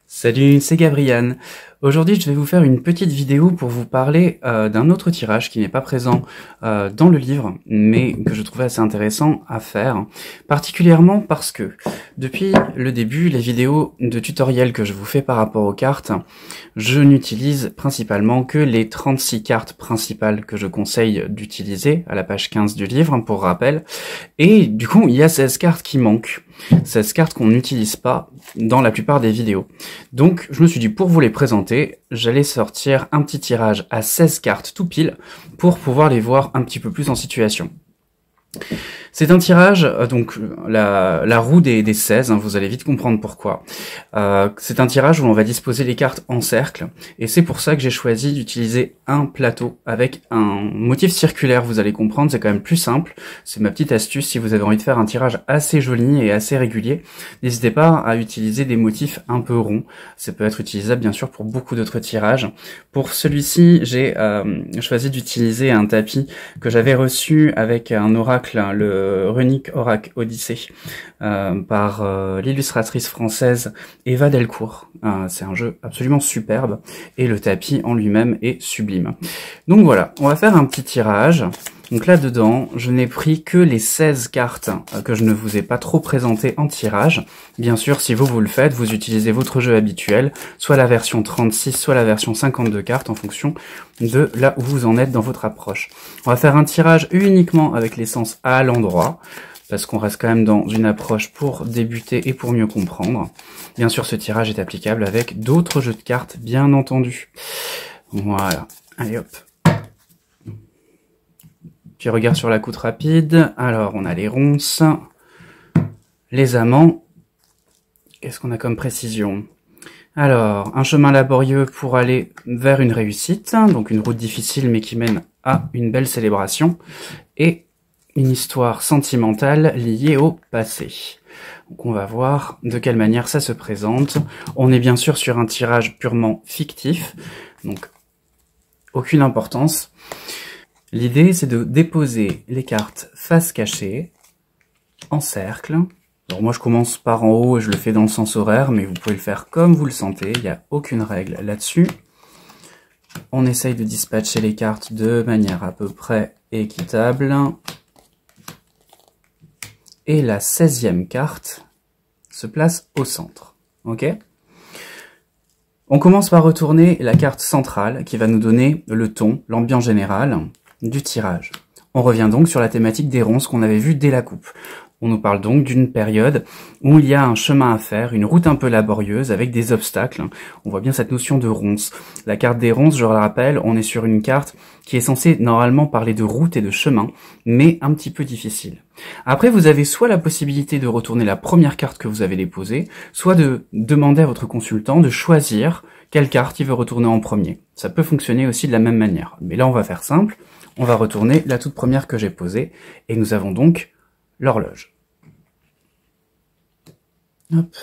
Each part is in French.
Salut, c'est Gabriel. Aujourd'hui, je vais vous faire une petite vidéo pour vous parler d'un autre tirage qui n'est pas présent dans le livre, mais que je trouvais assez intéressant à faire, particulièrement parce que depuis le début, les vidéos de tutoriel que je vous fais par rapport aux cartes, je n'utilise principalement que les 36 cartes principales que je conseille d'utiliser à la page 15 du livre, pour rappel, et du coup, il y a 16 cartes qui manquent. 16 cartes qu'on n'utilise pas dans la plupart des vidéos. Donc, je me suis dit, pour vous les présenter, j'allais sortir un petit tirage à 16 cartes tout pile pour pouvoir les voir un petit peu plus en situation. C'est un tirage, donc la roue des 16, vous allez vite comprendre pourquoi. C'est un tirage où on va disposer les cartes en cercle, et c'est pour ça que j'ai choisi d'utiliser un plateau avec un motif circulaire, vous allez comprendre, c'est quand même plus simple. C'est ma petite astuce, si vous avez envie de faire un tirage assez joli et assez régulier, n'hésitez pas à utiliser des motifs un peu ronds. Ça peut être utilisable bien sûr pour beaucoup d'autres tirages. Pour celui-ci, j'ai choisi d'utiliser un tapis que j'avais reçu avec un oracle, le Runic Oracle Odyssey, par l'illustratrice française Eva Delcourt. C'est un jeu absolument superbe et le tapis en lui-même est sublime. Donc voilà, on va faire un petit tirage. Donc là-dedans, je n'ai pris que les 16 cartes que je ne vous ai pas trop présentées en tirage. Bien sûr, si vous le faites, vous utilisez votre jeu habituel, soit la version 36, soit la version 52 cartes, en fonction de là où vous en êtes dans votre approche. On va faire un tirage uniquement avec les sens à l'endroit, parce qu'on reste quand même dans une approche pour débuter et pour mieux comprendre. Bien sûr, ce tirage est applicable avec d'autres jeux de cartes, bien entendu. Voilà, allez hop. Puis regard sur la coute rapide. Alors, on a les ronces, les amants. Qu'est-ce qu'on a comme précision? Alors, un chemin laborieux pour aller vers une réussite, donc une route difficile mais qui mène à une belle célébration, et une histoire sentimentale liée au passé. Donc on va voir de quelle manière ça se présente. On est bien sûr sur un tirage purement fictif, donc aucune importance. L'idée, c'est de déposer les cartes face cachée, en cercle. Alors moi, je commence par en haut et je le fais dans le sens horaire, mais vous pouvez le faire comme vous le sentez, il n'y a aucune règle là-dessus. On essaye de dispatcher les cartes de manière à peu près équitable. Et la 16e carte se place au centre. Ok ? On commence par retourner la carte centrale qui va nous donner le ton, l'ambiance générale du tirage. On revient donc sur la thématique des ronces qu'on avait vue dès la coupe. On nous parle donc d'une période où il y a un chemin à faire, une route un peu laborieuse avec des obstacles. On voit bien cette notion de ronces. La carte des ronces, je le rappelle, on est sur une carte qui est censée normalement parler de route et de chemin, mais un petit peu difficile. Après, vous avez soit la possibilité de retourner la première carte que vous avez déposée, soit de demander à votre consultant de choisir quelle carte il veut retourner en premier. Ça peut fonctionner aussi de la même manière. Mais là, on va faire simple. On va retourner la toute première que j'ai posée, et nous avons donc l'horloge. Hop.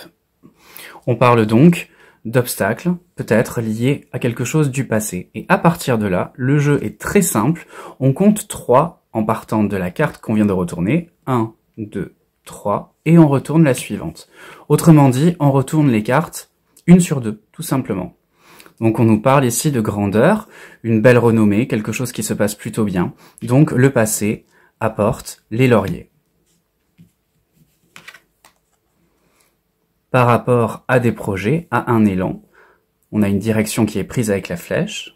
On parle donc d'obstacles, peut-être liés à quelque chose du passé. Et à partir de là, le jeu est très simple. On compte 3 en partant de la carte qu'on vient de retourner. 1, 2, 3, et on retourne la suivante. Autrement dit, on retourne les cartes une sur deux, tout simplement. Donc on nous parle ici de grandeur, une belle renommée, quelque chose qui se passe plutôt bien. Donc le passé apporte les lauriers. Par rapport à des projets, à un élan, on a une direction qui est prise avec la flèche.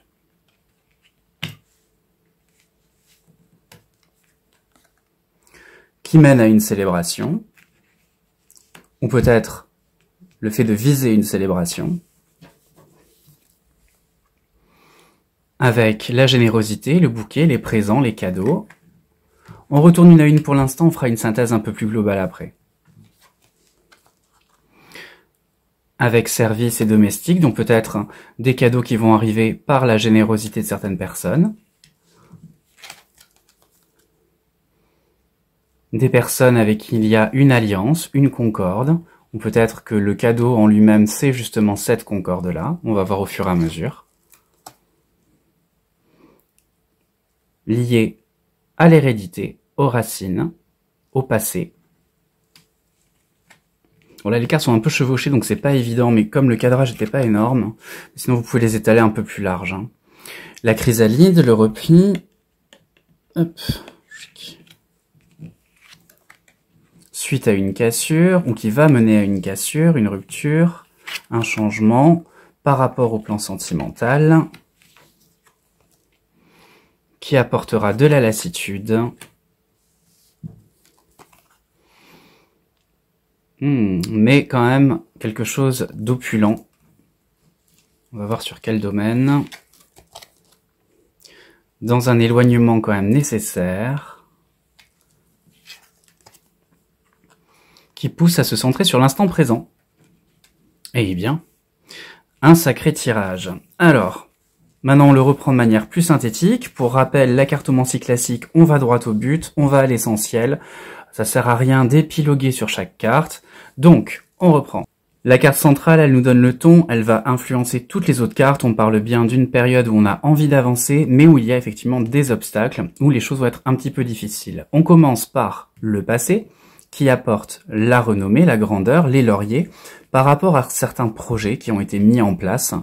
Qui mène à une célébration, ou peut-être le fait de viser une célébration, avec la générosité, le bouquet, les présents, les cadeaux. On retourne une à une pour l'instant, on fera une synthèse un peu plus globale après. Avec service et domestique, donc peut-être des cadeaux qui vont arriver par la générosité de certaines personnes. Des personnes avec qui il y a une alliance, une concorde, ou peut-être que le cadeau en lui-même, c'est justement cette concorde-là. On va voir au fur et à mesure. Lié à l'hérédité, aux racines, au passé. Bon là les cartes sont un peu chevauchées donc c'est pas évident, mais comme le cadrage n'était pas énorme, sinon vous pouvez les étaler un peu plus large. Hein. La chrysalide, le repli, hop, suite à une cassure, ou qui va mener à une cassure, une rupture, un changement par rapport au plan sentimental, qui apportera de la lassitude. Mais quand même quelque chose d'opulent. On va voir sur quel domaine. Dans un éloignement quand même nécessaire. Qui pousse à se centrer sur l'instant présent. Eh bien, un sacré tirage. Alors, maintenant on le reprend de manière plus synthétique. Pour rappel, la cartomancie classique, on va droit au but, on va à l'essentiel. Ça sert à rien d'épiloguer sur chaque carte. Donc, on reprend. La carte centrale, elle nous donne le ton, elle va influencer toutes les autres cartes. On parle bien d'une période où on a envie d'avancer, mais où il y a effectivement des obstacles, où les choses vont être un petit peu difficiles. On commence par le passé, qui apporte la renommée, la grandeur, les lauriers, par rapport à certains projets qui ont été mis en place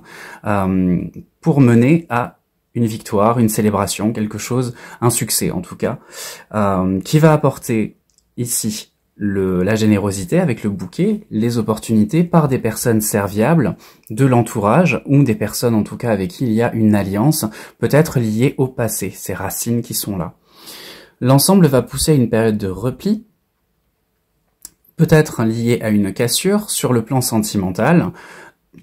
pour mener à une victoire, une célébration, quelque chose, un succès en tout cas, qui va apporter ici la générosité avec le bouquet, les opportunités par des personnes serviables de l'entourage ou des personnes en tout cas avec qui il y a une alliance, peut-être liée au passé, ces racines qui sont là. L'ensemble va pousser à une période de repli, peut-être liée à une cassure sur le plan sentimental,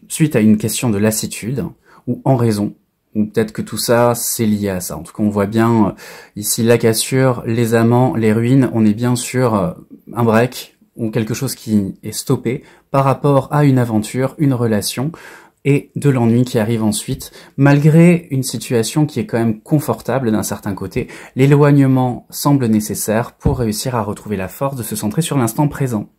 suite à une question de lassitude ou en raison. Ou peut-être que tout ça, c'est lié à ça. En tout cas, on voit bien ici la cassure, les amants, les ruines. On est bien sur un break ou quelque chose qui est stoppé par rapport à une aventure, une relation et de l'ennui qui arrive ensuite, malgré une situation qui est quand même confortable d'un certain côté. L'éloignement semble nécessaire pour réussir à retrouver la force de se centrer sur l'instant présent.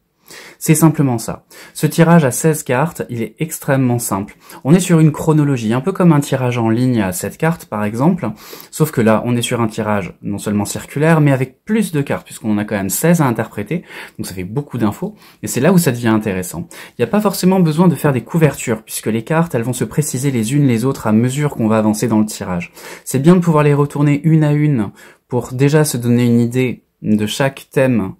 C'est simplement ça. Ce tirage à 16 cartes, il est extrêmement simple. On est sur une chronologie, un peu comme un tirage en ligne à 7 cartes par exemple, sauf que là, on est sur un tirage non seulement circulaire, mais avec plus de cartes, puisqu'on en a quand même 16 à interpréter, donc ça fait beaucoup d'infos, et c'est là où ça devient intéressant. Il n'y a pas forcément besoin de faire des couvertures, puisque les cartes, elles vont se préciser les unes les autres à mesure qu'on va avancer dans le tirage. C'est bien de pouvoir les retourner une à une, pour déjà se donner une idée de chaque thème,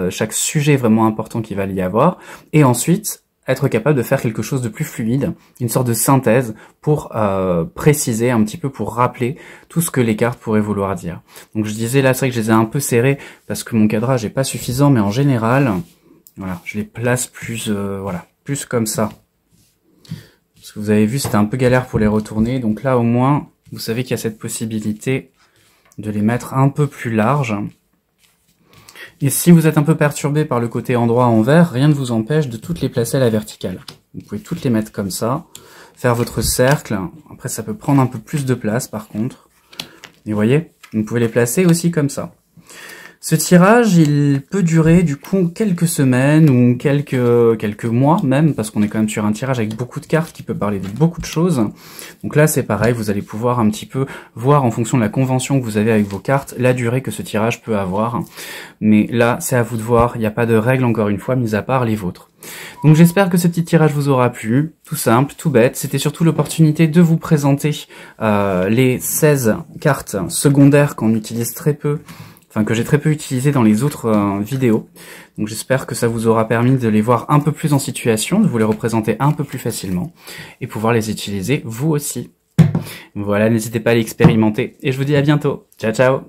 chaque sujet vraiment important qu'il va y avoir, et ensuite être capable de faire quelque chose de plus fluide, une sorte de synthèse pour préciser un petit peu, pour rappeler tout ce que les cartes pourraient vouloir dire. Donc je disais là, c'est vrai que je les ai un peu serrés parce que mon cadrage est pas suffisant, mais en général, voilà, je les place plus, voilà, plus comme ça. Parce que vous avez vu, c'était un peu galère pour les retourner, donc là au moins, vous savez qu'il y a cette possibilité de les mettre un peu plus larges. Et si vous êtes un peu perturbé par le côté endroit en vert, rien ne vous empêche de toutes les placer à la verticale. Vous pouvez toutes les mettre comme ça, faire votre cercle. Après, ça peut prendre un peu plus de place par contre. Et vous voyez, vous pouvez les placer aussi comme ça. Ce tirage, il peut durer du coup quelques semaines ou quelques mois même, parce qu'on est quand même sur un tirage avec beaucoup de cartes qui peut parler de beaucoup de choses. Donc là, c'est pareil, vous allez pouvoir un petit peu voir en fonction de la convention que vous avez avec vos cartes, la durée que ce tirage peut avoir. Mais là, c'est à vous de voir, il n'y a pas de règle encore une fois, mis à part les vôtres. Donc j'espère que ce petit tirage vous aura plu, tout simple, tout bête. C'était surtout l'opportunité de vous présenter les 16 cartes secondaires qu'on utilise très peu, enfin que j'ai très peu utilisé dans les autres vidéos. Donc j'espère que ça vous aura permis de les voir un peu plus en situation, de vous les représenter un peu plus facilement et pouvoir les utiliser vous aussi. Voilà, n'hésitez pas à l'expérimenter et je vous dis à bientôt. Ciao ciao.